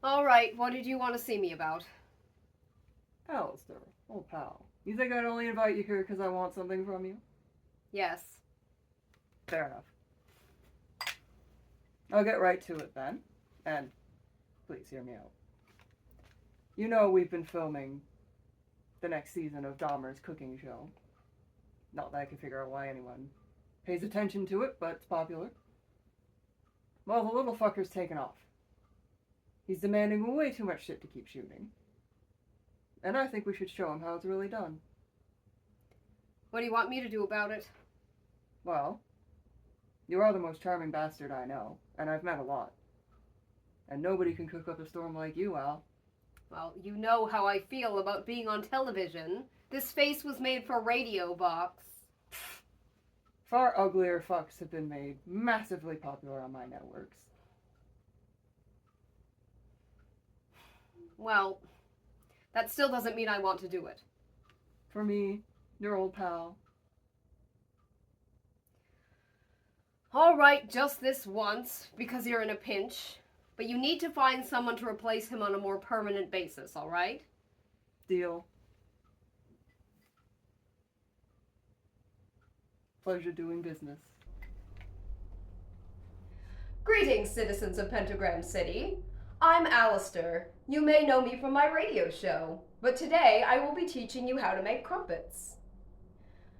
All right, what did you want to see me about? Alastor, old pal. You think I'd only invite you here because I want something from you? Yes. Fair enough. I'll get right to it then. And please hear me out. You know we've been filming the next season of Dahmer's cooking show. Not that I can figure out why anyone pays attention to it, but it's popular. Well, the little fucker's taken off. He's demanding way too much shit to keep shooting. And I think we should show him how it's really done. What do you want me to do about it? Well, you are the most charming bastard I know, and I've met a lot. And nobody can cook up a storm like you, Al. Well, you know how I feel about being on television. This face was made for radio, Box. Far uglier fucks have been made massively popular on my networks. Well, that still doesn't mean I want to do it. For me, your old pal. All right, just this once, because you're in a pinch. But you need to find someone to replace him on a more permanent basis, all right? Deal. Pleasure doing business. Greetings, citizens of Pentagram City. I'm Alastor. You may know me from my radio show, but today I will be teaching you how to make crumpets.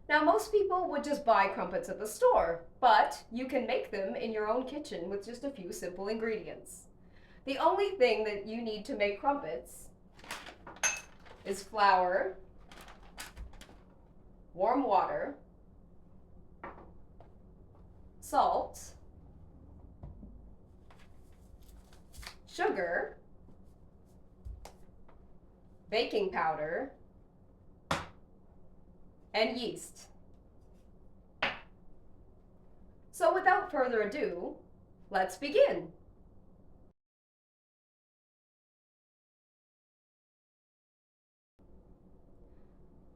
Now, most people would just buy crumpets at the store, but you can make them in your own kitchen with just a few simple ingredients. The only thing that you need to make crumpets is flour, warm water, salt, sugar, baking powder, and yeast. So without further ado, let's begin.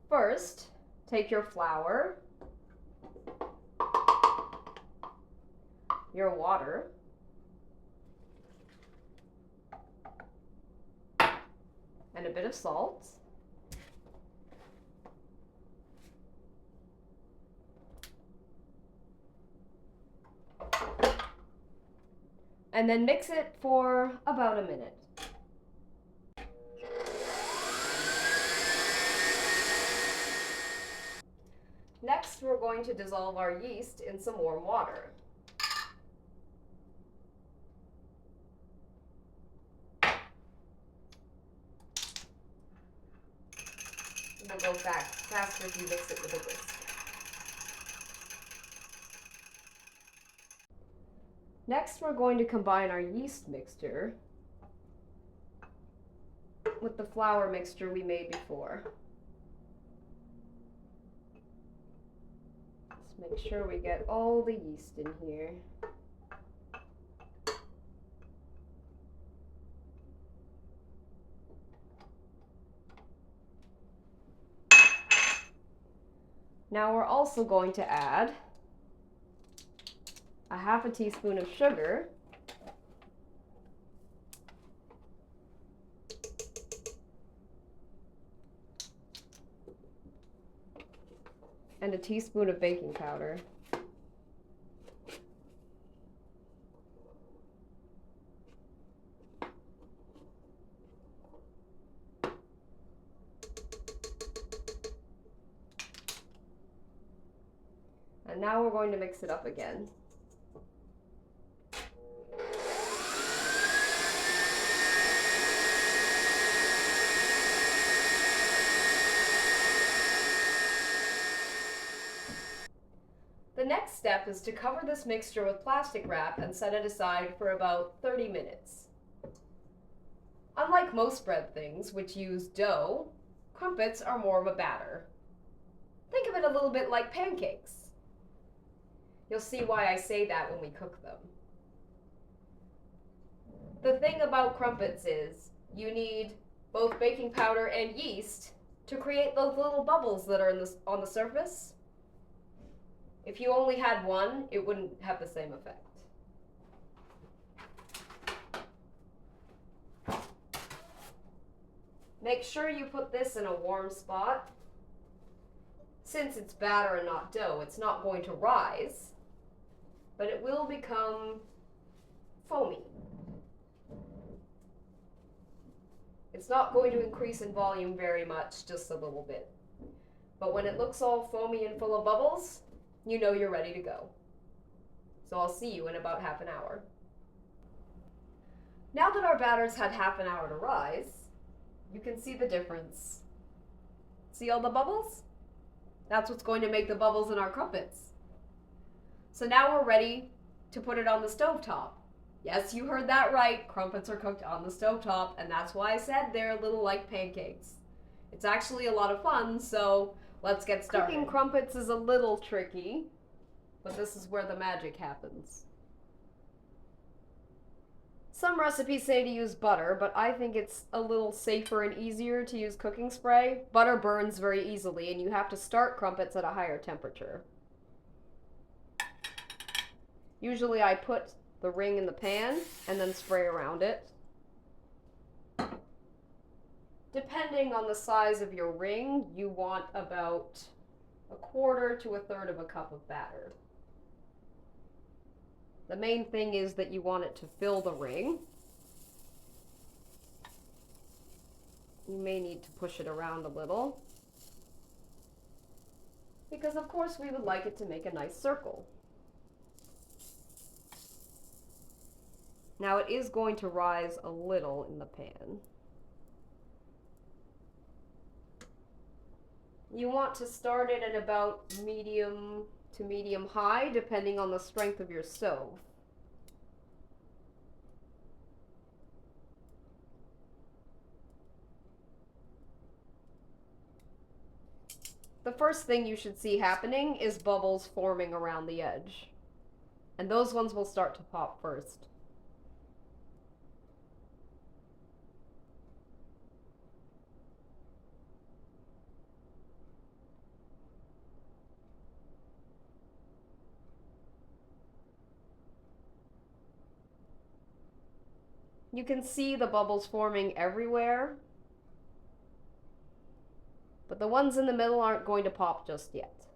First, take your flour, your water, and a bit of salt. And then mix it for about a minute. Next, we're going to dissolve our yeast in some warm water. It'll go faster if you mix it with a whisk. Next, we're going to combine our yeast mixture with the flour mixture we made before. Let's make sure we get all the yeast in here. Now we're also going to add a half a teaspoon of sugar, and a teaspoon of baking powder. And now we're going to mix it up again. The next step is to cover this mixture with plastic wrap and set it aside for about 30 minutes. Unlike most bread things, which use dough, crumpets are more of a batter. Think of it a little bit like pancakes. You'll see why I say that when we cook them. The thing about crumpets is you need both baking powder and yeast to create those little bubbles that are on the surface. If you only had one, it wouldn't have the same effect. Make sure you put this in a warm spot. Since it's batter and not dough, it's not going to rise, but it will become foamy. It's not going to increase in volume very much, just a little bit. But when it looks all foamy and full of bubbles, you know you're ready to go. So I'll see you in about half an hour. Now that our batter's had half an hour to rise, you can see the difference. See all the bubbles? That's what's going to make the bubbles in our crumpets. So now we're ready to put it on the stovetop. Yes, you heard that right. Crumpets are cooked on the stovetop, and that's why I said they're a little like pancakes. It's actually a lot of fun, so let's get started. Cooking crumpets is a little tricky, but this is where the magic happens. Some recipes say to use butter, but I think it's a little safer and easier to use cooking spray. Butter burns very easily, and you have to start crumpets at a higher temperature. Usually I put the ring in the pan and then spray around it. Depending on the size of your ring, you want about 1/4 to 1/3 of a cup of batter. The main thing is that you want it to fill the ring. You may need to push it around a little, because of course we would like it to make a nice circle. Now it is going to rise a little in the pan. You want to start it at about medium to medium high, depending on the strength of your stove. The first thing you should see happening is bubbles forming around the edge. And those ones will start to pop first. You can see the bubbles forming everywhere, but the ones in the middle aren't going to pop just yet.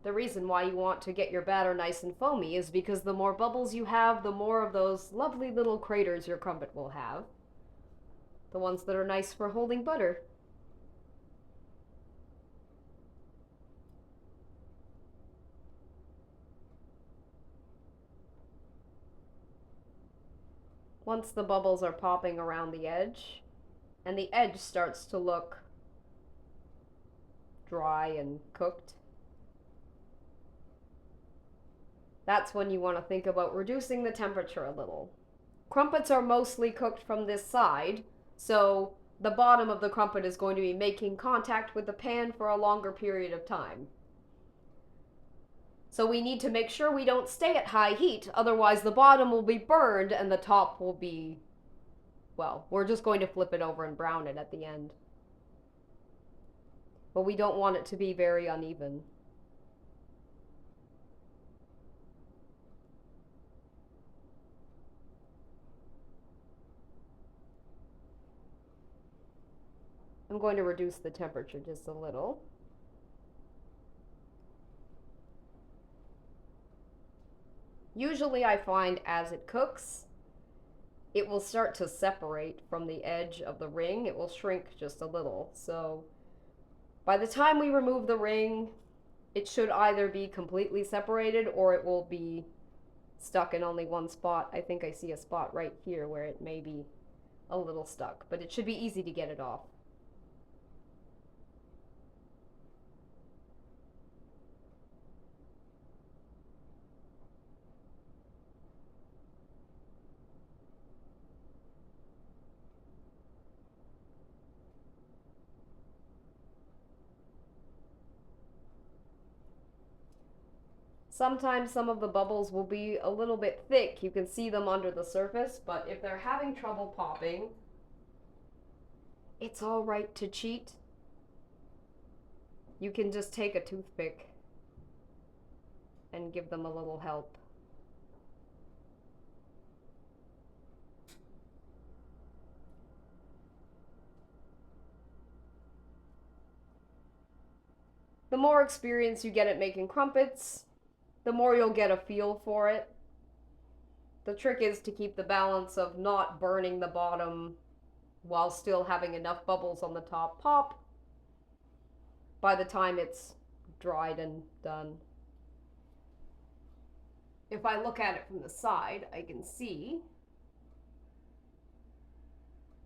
The reason why you want to get your batter nice and foamy is because the more bubbles you have, the more of those lovely little craters your crumpet will have. The ones that are nice for holding butter. Once the bubbles are popping around the edge, and the edge starts to look dry and cooked, that's when you want to think about reducing the temperature a little. Crumpets are mostly cooked from this side, so the bottom of the crumpet is going to be making contact with the pan for a longer period of time. So we need to make sure we don't stay at high heat, otherwise the bottom will be burned and the top will be, well, we're just going to flip it over and brown it at the end. But we don't want it to be very uneven. I'm going to reduce the temperature just a little. Usually I find as it cooks, it will start to separate from the edge of the ring. It will shrink just a little. So by the time we remove the ring, it should either be completely separated or it will be stuck in only one spot. I think I see a spot right here where it may be a little stuck, but it should be easy to get it off. Sometimes some of the bubbles will be a little bit thick. You can see them under the surface, but if they're having trouble popping, it's all right to cheat. You can just take a toothpick and give them a little help. The more experience you get at making crumpets, the more you'll get a feel for it. The trick is to keep the balance of not burning the bottom while still having enough bubbles on the top pop by the time it's dried and done. If I look at it from the side, I can see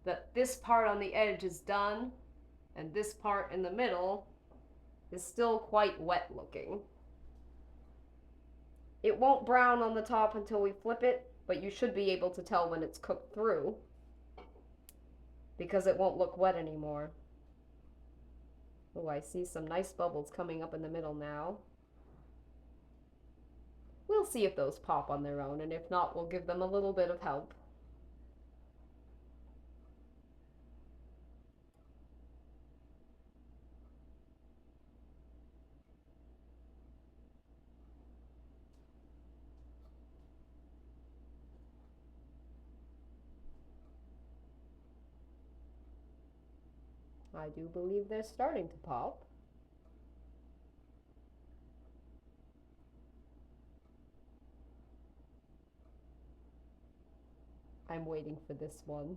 that this part on the edge is done and this part in the middle is still quite wet looking. It won't brown on the top until we flip it, but you should be able to tell when it's cooked through because it won't look wet anymore. Oh, I see some nice bubbles coming up in the middle now. We'll see if those pop on their own, and if not, we'll give them a little bit of help. I do believe they're starting to pop. I'm waiting for this one.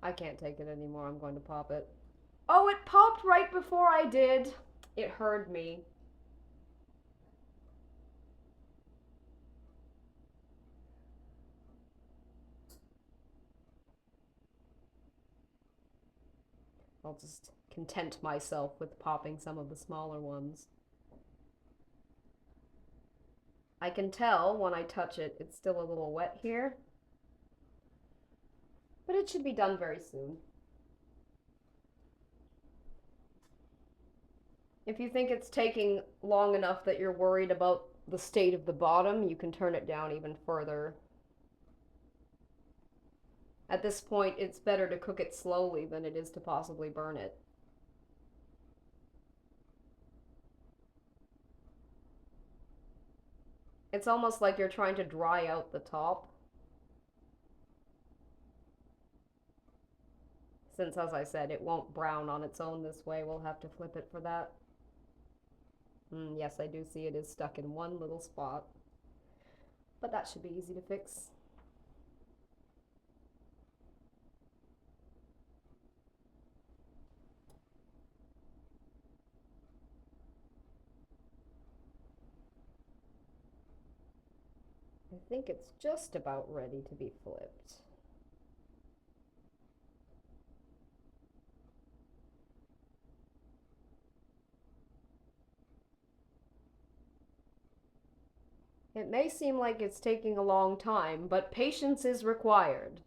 I can't take it anymore. I'm going to pop it. Oh, it popped right before I did. It heard me. I'll just content myself with popping some of the smaller ones. I can tell when I touch it, it's still a little wet here. But it should be done very soon. If you think it's taking long enough that you're worried about the state of the bottom, you can turn it down even further. At this point, it's better to cook it slowly than it is to possibly burn it. It's almost like you're trying to dry out the top. Since, as I said, it won't brown on its own this way, we'll have to flip it for that. Yes, I do see it is stuck in one little spot. But that should be easy to fix. I think it's just about ready to be flipped. It may seem like it's taking a long time, but patience is required.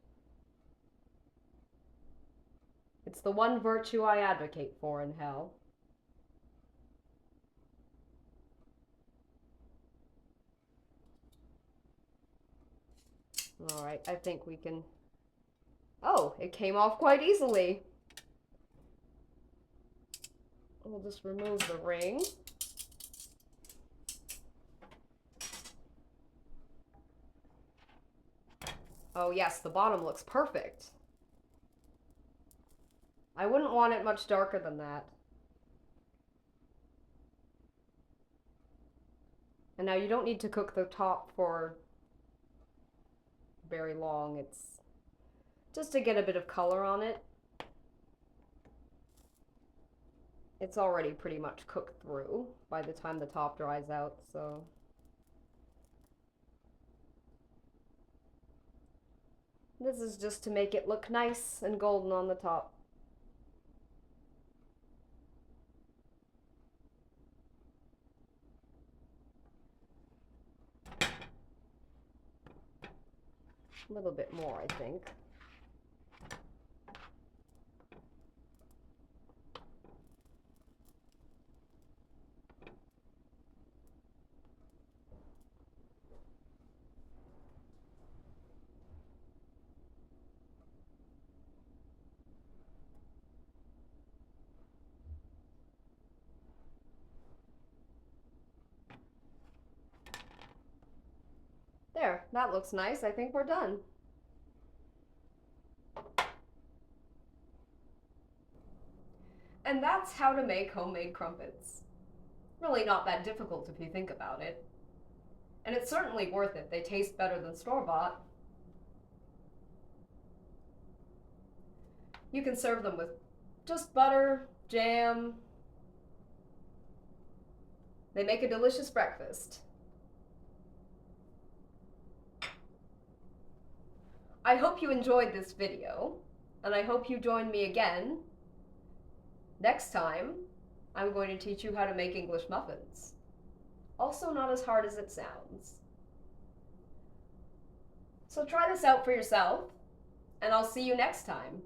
It's the one virtue I advocate for in hell. Alright, I think we can... Oh, it came off quite easily. We'll just remove the ring. Oh yes, the bottom looks perfect. I wouldn't want it much darker than that. And now you don't need to cook the top for very long. It's just to get a bit of color on it. It's already pretty much cooked through by the time the top dries out, so... This is just to make it look nice and golden on the top. A little bit more, I think. There, that looks nice. I think we're done. And that's how to make homemade crumpets. Really not that difficult if you think about it. And it's certainly worth it. They taste better than store-bought. You can serve them with just butter, jam. They make a delicious breakfast. I hope you enjoyed this video, and I hope you join me again. Next time, I'm going to teach you how to make English muffins. Also not as hard as it sounds. So try this out for yourself, and I'll see you next time.